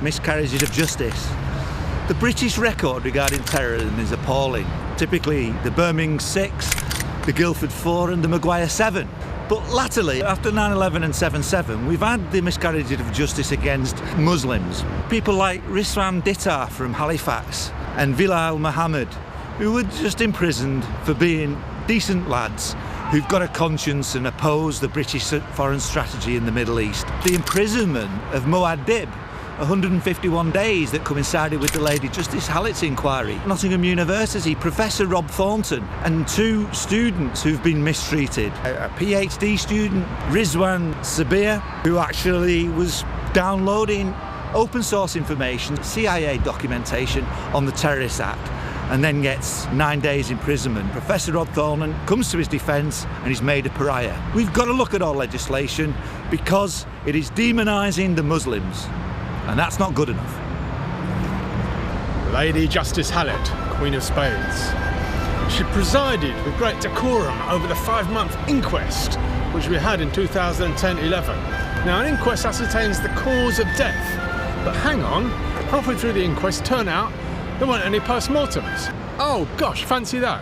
miscarriages of justice. The British record regarding terrorism is appalling. Typically the Birmingham 6, the Guildford 4 and the Maguire 7. But latterly, after 9/11 and 7/7, we've had the miscarriages of justice against Muslims. People like Rizwan Dittar from Halifax and Bilal Muhammad, who were just imprisoned for being decent lads who've got a conscience and oppose the British foreign strategy in the Middle East. The imprisonment of Muad'Dib, 151 days, that coincided with the Lady Justice Hallett's inquiry. Nottingham University, Professor Rob Thornton and 2 students who've been mistreated. A PhD student, Rizwan Sabir, who actually was downloading open source information, CIA documentation on the Terrorist Act, and then gets 9 days imprisonment. Professor Rob Thornton comes to his defence and he's made a pariah. We've got to look at our legislation because it is demonising the Muslims, and that's not good enough. Lady Justice Hallett, Queen of Spades. She presided with great decorum over the 5-month inquest which we had in 2010-11. Now, an inquest ascertains the cause of death, but hang on, halfway through the inquest, turn out there weren't any post-mortems. Oh gosh, fancy that.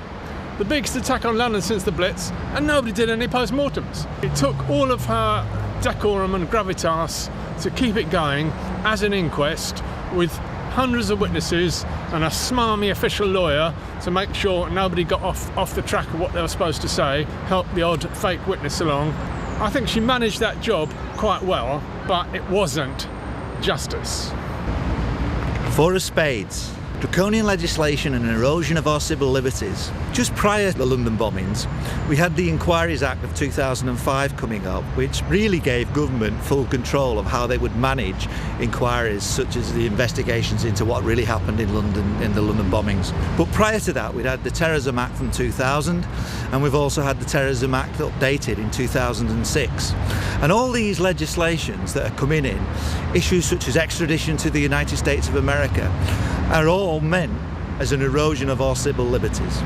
The biggest attack on London since the Blitz, and nobody did any post-mortems. It took all of her decorum and gravitas to keep it going as an inquest with hundreds of witnesses and a smarmy official lawyer to make sure nobody got off the track of what they were supposed to say, help the odd fake witness along. I think she managed that job quite well, but it wasn't justice. 4 of spades. Draconian legislation and an erosion of our civil liberties. Just prior to the London bombings, we had the Inquiries Act of 2005 coming up, which really gave government full control of how they would manage inquiries, such as the investigations into what really happened in London in the London bombings. But prior to that, we'd had the Terrorism Act from 2000, and we've also had the Terrorism Act updated in 2006. And all these legislations that are coming in, issues such as extradition to the United States of America, are all meant as an erosion of our civil liberties.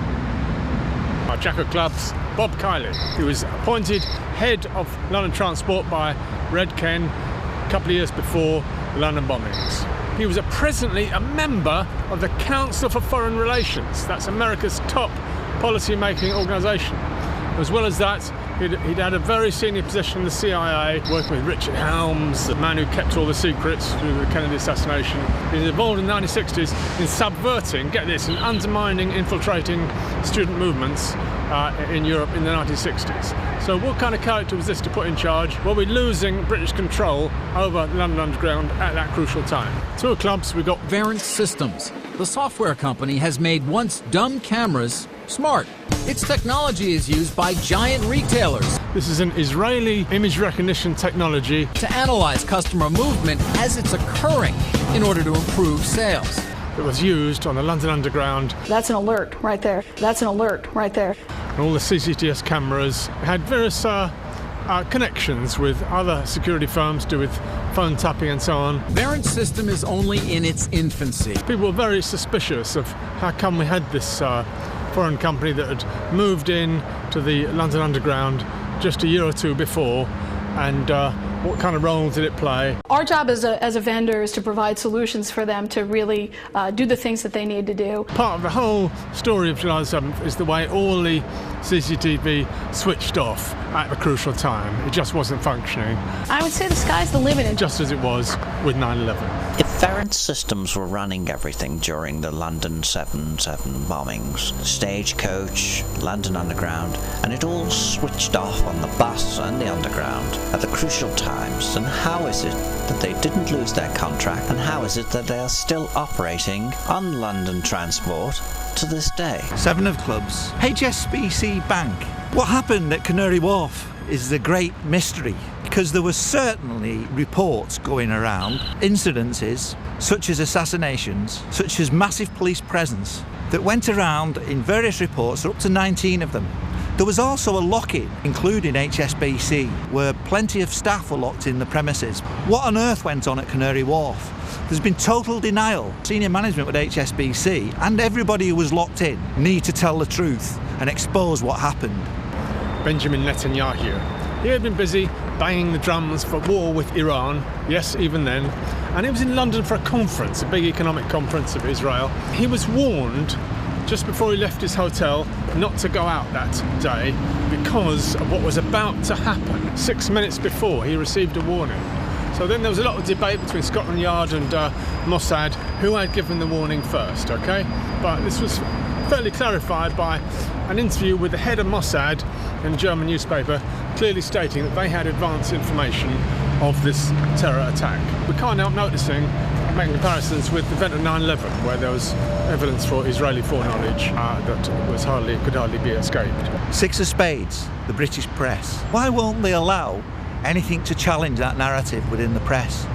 Our Jack of Clubs, Bob Kiley. He was appointed head of London Transport by Red Ken a couple of years before the London bombings. He was presently a member of the Council for Foreign Relations. That's America's top policy-making organisation. As well as that, he'd had a very senior position in the CIA, working with Richard Helms, the man who kept all the secrets through the Kennedy assassination. He was involved in the 1960s in subverting, get this, and undermining, infiltrating student movements in Europe in the 1960s. So what kind of character was this to put in charge? Well, we're losing British control over the London Underground at that crucial time. 2 clubs, we've got Verint Systems. The software company has made once dumb cameras smart. Its technology is used by giant retailers. This is an Israeli image recognition technology to analyze customer movement as it's occurring in order to improve sales. that was used on the London Underground. That's an alert right there. That's an alert right there. And all the CCTS cameras had various connections with other security firms to do with phone tapping and so on. Verint system is only in its infancy. People were very suspicious of how come we had this foreign company that had moved in to the London Underground just a year or two before, and what kind of role did it play? Our job as a vendor is to provide solutions for them to really do the things that they need to do. Part of the whole story of July 7th is the way all the CCTV switched off at a crucial time. It just wasn't functioning. I would say the sky's the limit. Just as it was with 9/11. If Verint Systems were running everything during the London 7/7 bombings, Stagecoach, London Underground, and it all switched off on the bus and the Underground at the crucial times, then how is it that they didn't lose their contract, and how is it that they are still operating on London Transport to this day? 7 of clubs. HSBC Bank. What happened at Canary Wharf is the great mystery, because there were certainly reports going around, incidences such as assassinations, such as massive police presence, that went around in various reports, up to 19 of them. There was also a lock-in, including HSBC, where plenty of staff were locked in the premises. What on earth went on at Canary Wharf? There's been total denial. Senior management with HSBC and everybody who was locked in need to tell the truth and expose what happened. Benjamin Netanyahu. He had been busy banging the drums for war with Iran. Yes, even then. And he was in London for a conference, a big economic conference of Israel. He was warned just before he left his hotel not to go out that day because of what was about to happen. 6 minutes before, he received a warning. So then there was a lot of debate between Scotland Yard and Mossad who had given the warning first, okay? But this was fairly clarified by an interview with the head of Mossad in a German newspaper, clearly stating that they had advance information of this terror attack. We can't help noticing, making comparisons with the event of 9/11, where there was evidence for Israeli foreknowledge that could hardly be escaped. Six of spades, the British press. Why won't they allow anything to challenge that narrative within the press?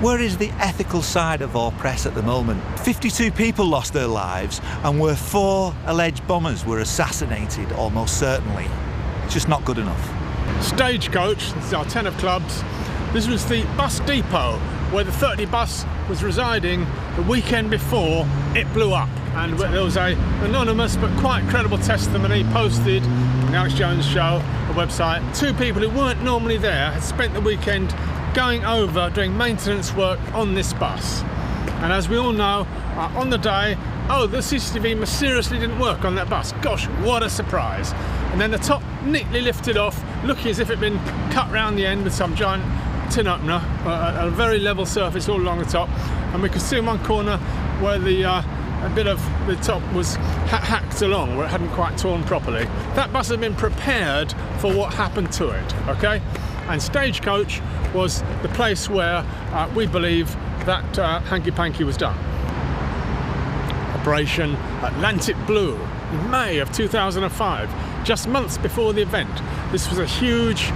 Where is the ethical side of our press at the moment? 52 people lost their lives, and where 4 alleged bombers were assassinated almost certainly. It's just not good enough. Stagecoach, this is our 10 of clubs. This was the bus depot where the 30 bus was residing the weekend before it blew up. And there was an anonymous but quite credible testimony posted on the Alex Jones Show, a website. 2 people who weren't normally there had spent the weekend going over doing maintenance work on this bus. And as we all know, on the day, the CCTV mysteriously didn't work on that bus. Gosh, what a surprise. And then the top neatly lifted off, looking as if it had been cut round the end with some giant tin opener, a very level surface all along the top. And we could see in one corner where a bit of the top was hacked along, where it hadn't quite torn properly. That bus had been prepared for what happened to it, okay? And Stagecoach was the place where we believe that hanky-panky was done. Operation Atlantic Blue in May of 2005, just months before the event. This was a huge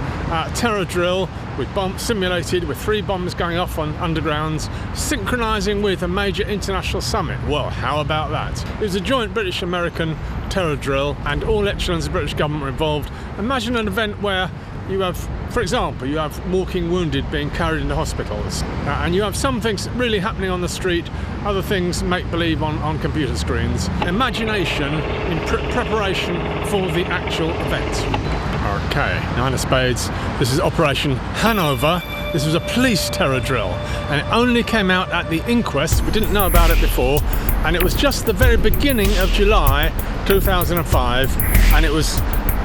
terror drill with bombs simulated, with 3 bombs going off on undergrounds, synchronising with a major international summit. Well, how about that? It was a joint British-American terror drill, and all echelons of the British government were involved. Imagine an event where you have, for example, you have walking wounded being carried into hospitals, and you have some things really happening on the street, other things make-believe on computer screens. Imagination in preparation for the actual event. Okay, 9 of spades. This is Operation Hanover. This was a police terror drill, and it only came out at the inquest. We didn't know about it before, and it was just the very beginning of July 2005, and it was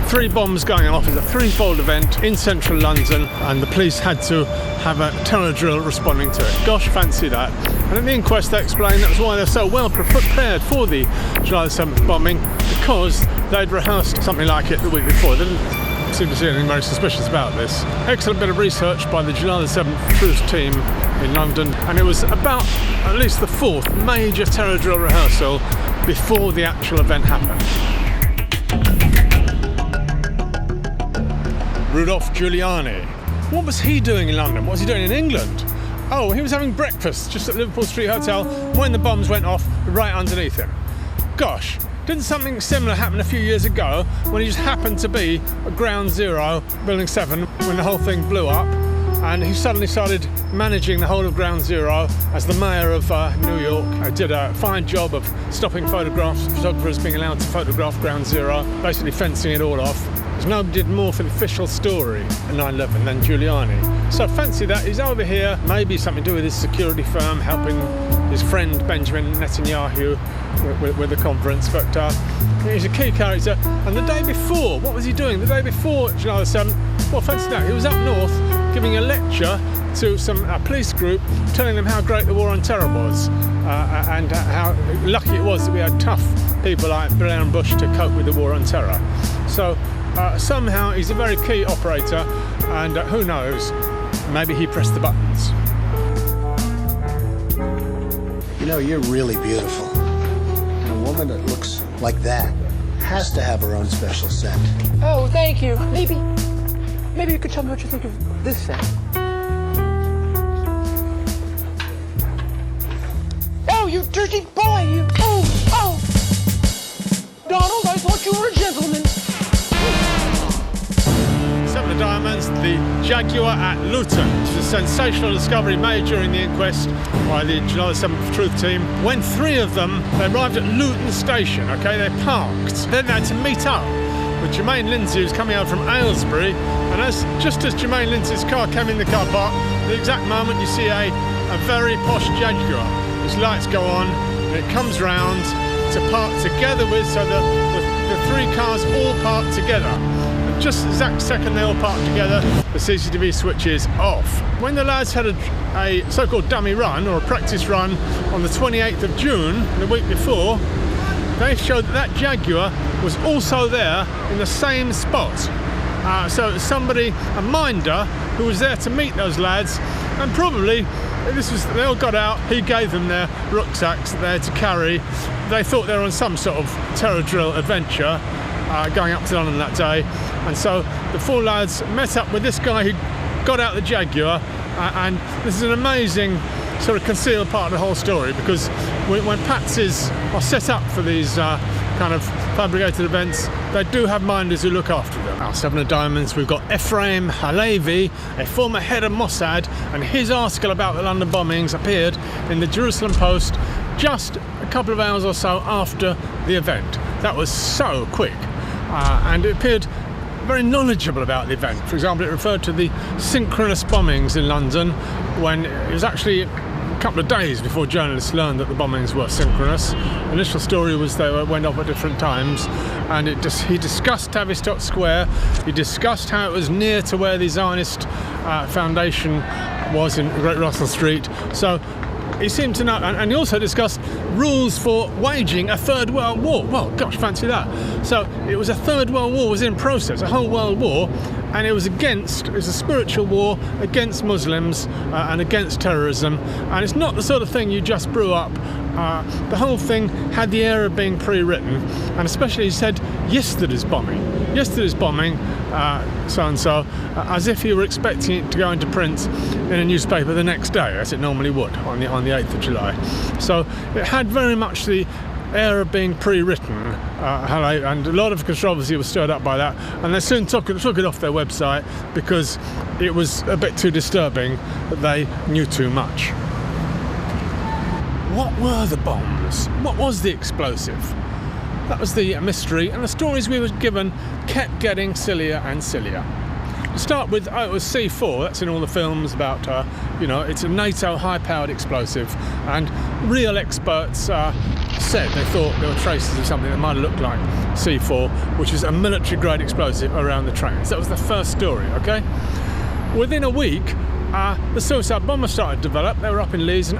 3 bombs going off. It's a 3-fold event in central London, and the police had to have a terror drill responding to it. Gosh, fancy that. And at the inquest they explained that was why they're so well prepared for the July 7th bombing, because they'd rehearsed something like it the week before. They didn't seem to see anything very suspicious about this. Excellent bit of research by the July 7th Truth team in London, and it was about at least the 4th major terror drill rehearsal before the actual event happened. Rudolph Giuliani. What was he doing in London? What was he doing in England? Oh, he was having breakfast just at Liverpool Street Hotel when the bombs went off right underneath him. Gosh, didn't something similar happen a few years ago when he just happened to be at Ground Zero, Building 7, when the whole thing blew up, and he suddenly started managing the whole of Ground Zero as the mayor of New York. Did a fine job of stopping photographers being allowed to photograph Ground Zero, basically fencing it all off. Nobody did more for the official story at 9/11 than Giuliani. So fancy that, he's over here, maybe something to do with his security firm, helping his friend Benjamin Netanyahu with the conference, but he's a key character. And the day before, what was he doing? The day before July 7th, well, fancy that, he was up north giving a lecture to some police group, telling them how great the war on terror was, and how lucky it was that we had tough people like Blair and Bush to cope with the war on terror. So somehow he's a very key operator, and who knows, maybe he pressed the buttons. You know, you're really beautiful. And a woman that looks like that has to have her own special scent. Oh, thank you. Maybe you could tell me what you think of this scent. Oh, you dirty boy, you! Oh! Donald, I thought you were a gentleman. 7 of diamonds, the Jaguar at Luton, which is a sensational discovery made during the inquest by the July 7th Truth team. When 3 of them, they arrived at Luton station, okay, they parked. Then they had to meet up with Jermaine Lindsay, who's coming out from Aylesbury, and just as Jermaine Lindsay's car came in the car park, the exact moment you see a very posh Jaguar. His lights go on, and it comes round to park together with, so the three cars all park together. And just the exact second they all park together, the CCTV switch is off. When the lads had a so-called dummy run, or a practice run, on the 28th of June, the week before, they showed that Jaguar was also there in the same spot. So somebody, a minder, who was there to meet those lads, and probably they all got out, he gave them their rucksacks that they had to carry. They thought they were on some sort of terror drill adventure going up to London that day, and so the four lads met up with this guy who got out the Jaguar, and this is an amazing sort of concealed part of the whole story, because when patsies are set up for these kind of fabricated events, they do have minders who look after them. Our 7 of Diamonds, we've got Ephraim Halevi, a former head of Mossad, and his article about the London bombings appeared in the Jerusalem Post just a couple of hours or so after the event. That was so quick, and it appeared very knowledgeable about the event. For example, it referred to the synchronous bombings in London, when it was actually a couple of days before journalists learned that the bombings were synchronous. The initial story was they went off at different times, and he discussed Tavistock Square, he discussed how it was near to where the Zionist Foundation was in Great Russell Street. So he seemed to know, and he also discussed rules for waging a Third World War. Well, gosh, fancy that. So it was a Third World War was in process, a whole world war, and it was a spiritual war against Muslims and against terrorism. And it's not the sort of thing you just brew up. The whole thing had the air of being pre-written, and especially he said yesterday's bombing, so-and-so, as if you were expecting it to go into print in a newspaper the next day, as it normally would on the 8th of July. So it had very much the air of being pre-written, and a lot of controversy was stirred up by that, and they soon took it off their website because it was a bit too disturbing that they knew too much. What were the bombs? What was the explosive? That was the mystery, and the stories we were given kept getting sillier and sillier. To start with, it was C4, that's in all the films about, it's a NATO high-powered explosive, and real experts said they thought there were traces of something that might have looked like C4, which is a military-grade explosive around the trains. That was the first story, okay? Within a week, the suicide bomber started to develop. They were up in Leeds, and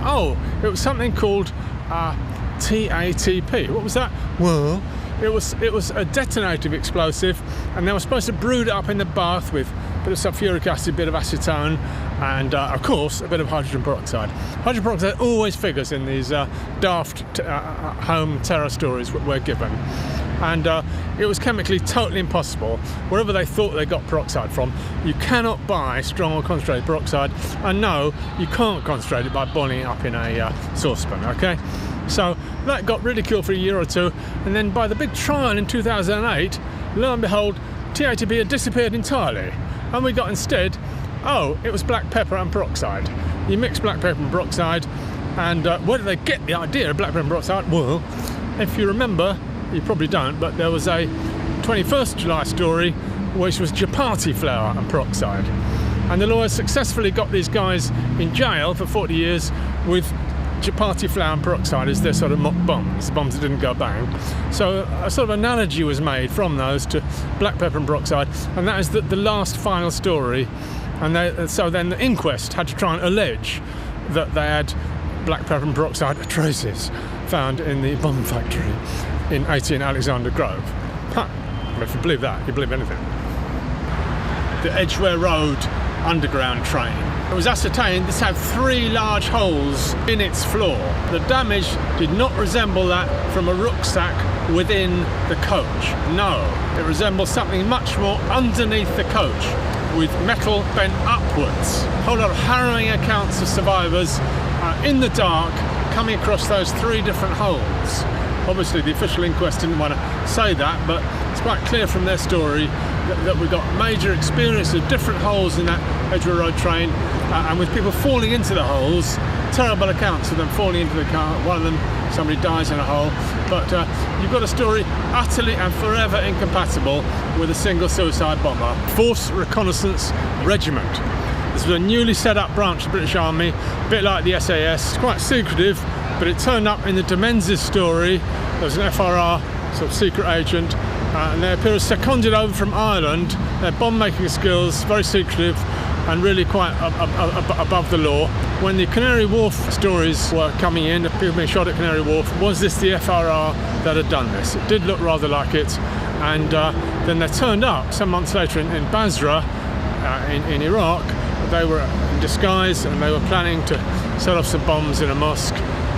it was something called TATP. What was that? Well, it was a detonative explosive, and they were supposed to brood it up in the bath with a bit of sulfuric acid, a bit of acetone, and of course a bit of hydrogen peroxide. Hydrogen peroxide always figures in these daft home terror stories we're given, and it was chemically totally impossible. Wherever they thought they got peroxide from, you cannot buy strong or concentrated peroxide, and no, you can't concentrate it by boiling it up in a saucepan, okay? So that got ridiculed for a year or two, and then by the big trial in 2008, lo and behold, TATP had disappeared entirely, and we got instead, it was black pepper and peroxide. You mix black pepper and peroxide, and where did they get the idea of black pepper and peroxide? Well, if you remember, you probably don't, but there was a 21st July story which was chapati flour and peroxide, and the lawyers successfully got these guys in jail for 40 years with chapati flour and peroxide as their sort of mock bombs that didn't go bang. So a sort of analogy was made from those to black pepper and peroxide, and that is the last final story. And so then the inquest had to try and allege that they had black pepper and peroxide traces found in the bomb factory in 18 Alexander Grove. If you believe that, you believe anything. The Edgware Road underground train. It was ascertained this had 3 large holes in its floor. The damage did not resemble that from a rucksack within the coach. No, it resembled something much more underneath the coach, with metal bent upwards. A whole lot of harrowing accounts of survivors in the dark coming across those 3 different holes. Obviously the official inquest didn't want to say that, but it's quite clear from their story that we got major experience of different holes in that Edgware Road train, and with people falling into the holes terrible accounts of them falling into the car. One of them, somebody dies in a hole. But you've got a story utterly and forever incompatible with a single suicide bomber. Force Reconnaissance Regiment. This was a newly set up branch of the British Army, a bit like the SAS. It's quite secretive, but it turned up in the de Menzies story. There was an FRR sort of secret agent, and they appear as seconded over from Ireland. Their bomb-making skills, very secretive, and really quite above the law. When the Canary Wharf stories were coming in, people being shot at Canary Wharf, was this the FRR that had done this? It did look rather like it, and then they turned up some months later in Basra, in Iraq. They were in disguise, and they were planning to set off some bombs in a mosque,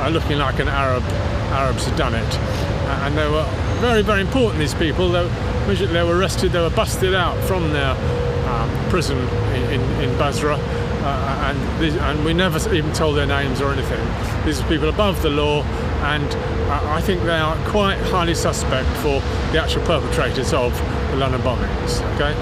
looking like Arabs had done it. And they were very, very important, these people. They were arrested, they were busted out from their prison in Basra, and we never even told their names or anything. These are people above the law, and I think they are quite highly suspect for the actual perpetrators of the London bombings. Okay.